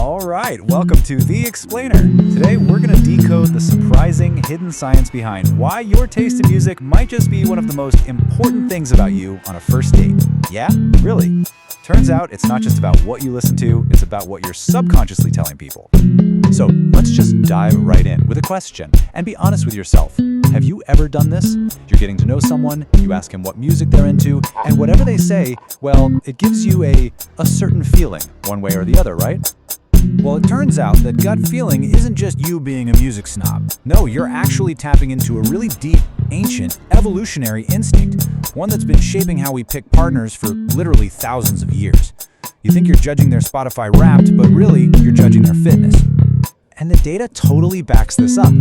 All right, welcome to The Explainer. Today we're going to decode the surprising hidden science behind why your taste in music might just be one of the most important things about you on a first date. Yeah, really. Turns out it's not just about what you listen to, it's about what you're subconsciously telling people. So let's just dive right in with a question and be honest with yourself. Have you ever done this? You're getting to know someone, you ask them what music they're into, and whatever they say, well, it gives you a certain feeling, one way or the other, right? Well, it turns out that gut feeling isn't just you being a music snob. No, you're actually tapping into a really deep, ancient, evolutionary instinct, one that's been shaping how we pick partners for literally thousands of years. You think you're judging their Spotify Wrapped, but really, you're judging their fitness. And the data totally backs this up.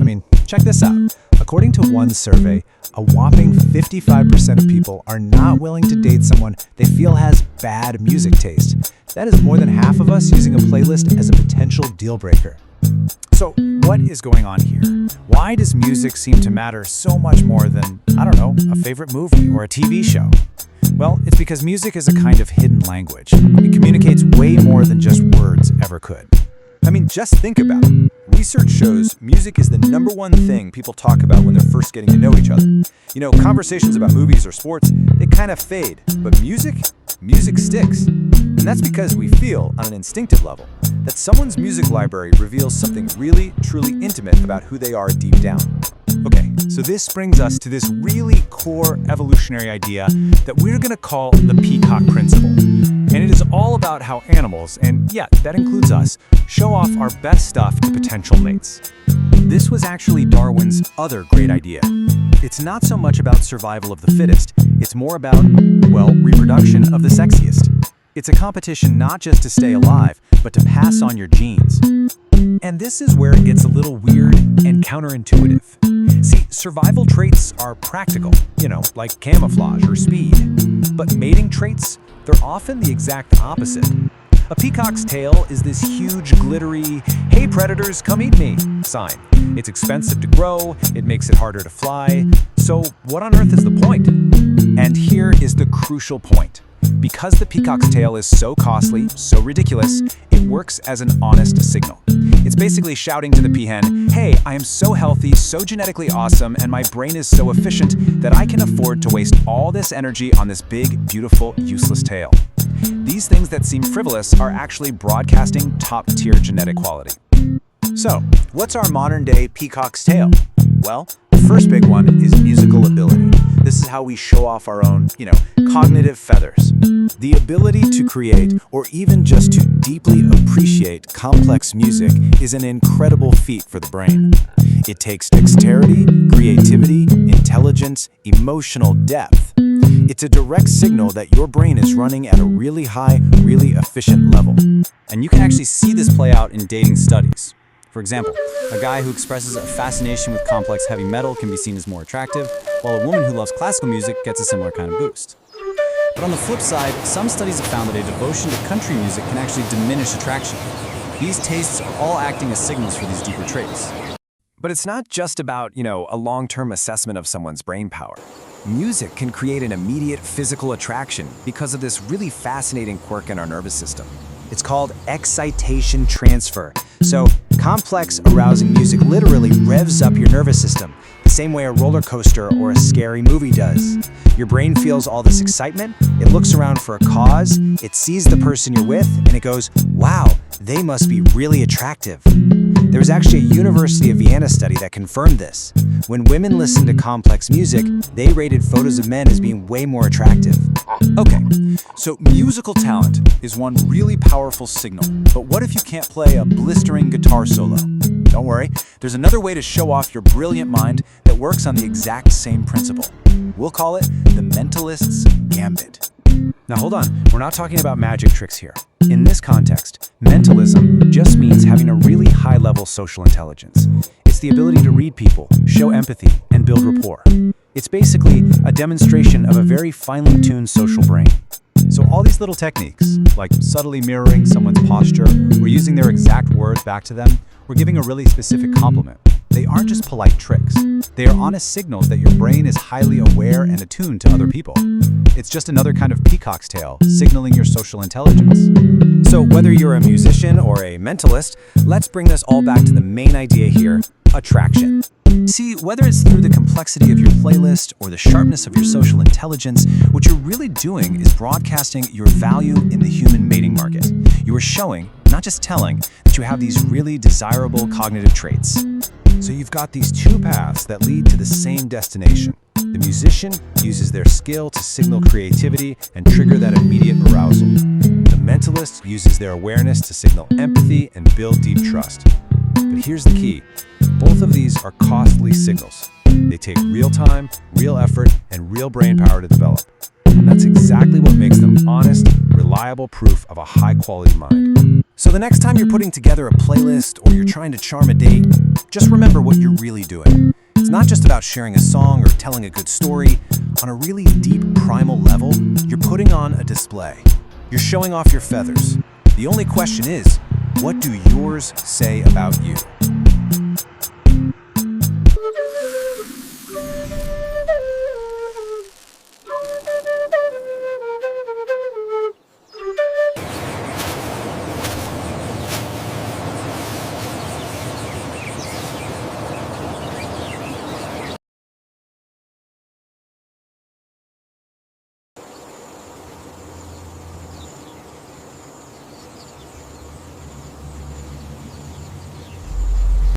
Check this out. According to one survey, a whopping 55% of people are not willing to date someone they feel has bad music taste. That is more than half of us using a playlist as a potential deal breaker. So, what is going on here? Why does music seem to matter so much more than, a favorite movie or a TV show? Well, it's because music is a kind of hidden language. It communicates way more than just words ever could. Just think about it. Research shows music is the number one thing people talk about when they're first getting to know each other. Conversations about movies or sports, they kind of fade. But music sticks. And that's because we feel, on an instinctive level, that someone's music library reveals something really, truly intimate about who they are deep down. Okay, so this brings us to this really core evolutionary idea that we're going to call the peacock principle. And it is all about how animals, and yeah, that includes us, show off our best stuff to potential mates. This was actually Darwin's other great idea. It's not so much about survival of the fittest, it's more about, reproduction of the sexiest. It's a competition not just to stay alive, but to pass on your genes. And this is where it gets a little weird and counterintuitive. See, survival traits are practical, like camouflage or speed. But mating traits, they're often the exact opposite. A peacock's tail is this huge, glittery, "Hey predators, come eat me" sign. It's expensive to grow, it makes it harder to fly. So what on earth is the point? And here is the crucial point. Because the peacock's tail is so costly, so ridiculous, it works as an honest signal. It's basically shouting to the peahen, "Hey, I am so healthy, so genetically awesome, and my brain is so efficient that I can afford to waste all this energy on this big, beautiful, useless tail." These things that seem frivolous are actually broadcasting top-tier genetic quality. So, what's our modern-day peacock's tail? Well, the first big one is musical ability. This is how we show off our own, cognitive feathers. The ability to create, or even just to deeply appreciate complex music is an incredible feat for the brain. It takes dexterity, creativity, intelligence, emotional depth. It's a direct signal that your brain is running at a really high, really efficient level. And you can actually see this play out in dating studies. For example, a guy who expresses a fascination with complex heavy metal can be seen as more attractive, while a woman who loves classical music gets a similar kind of boost. But on the flip side, some studies have found that a devotion to country music can actually diminish attraction. These tastes are all acting as signals for these deeper traits. But it's not just about, a long-term assessment of someone's brain power. Music can create an immediate physical attraction because of this really fascinating quirk in our nervous system. It's called excitation transfer. So, complex, arousing music literally revs up your nervous system, the same way a roller coaster or a scary movie does. Your brain feels all this excitement, it looks around for a cause, it sees the person you're with, and it goes, "Wow, they must be really attractive." There was actually a University of Vienna study that confirmed this. When women listened to complex music, they rated photos of men as being way more attractive. Okay, so musical talent is one really powerful signal, but what if you can't play a blistering guitar solo? Don't worry, there's another way to show off your brilliant mind that works on the exact same principle. We'll call it the mentalist's gambit. Now hold on, we're not talking about magic tricks here. In this context, mentalism just means having a really high-level social intelligence. It's the ability to read people, show empathy, and build rapport. It's basically a demonstration of a very finely tuned social brain. So all these little techniques, like subtly mirroring someone's posture or using their exact words back to them, we're giving a really specific compliment. They aren't just polite tricks. They are honest signals that your brain is highly aware and attuned to other people. It's just another kind of peacock's tail, signaling your social intelligence. So whether you're a musician or a mentalist, let's bring this all back to the main idea here: attraction. See, whether it's through the complexity of your playlist or the sharpness of your social intelligence, what you're really doing is broadcasting your value in the human mating market. You are showing, not just telling, that you have these really desirable cognitive traits. So you've got these two paths that lead to the same destination. The musician uses their skill to signal creativity and trigger that immediate arousal. The mentalist uses their awareness to signal empathy and build deep trust. But here's the key. Both of these are costly signals. They take real time, real effort, and real brain power to develop. And that's exactly what makes them honest, reliable proof of a high-quality mind. So the next time you're putting together a playlist or you're trying to charm a date, just remember what you're really doing. It's not just about sharing a song or telling a good story. On a really deep, primal level, you're putting on a display. You're showing off your feathers. The only question is, what do yours say about you?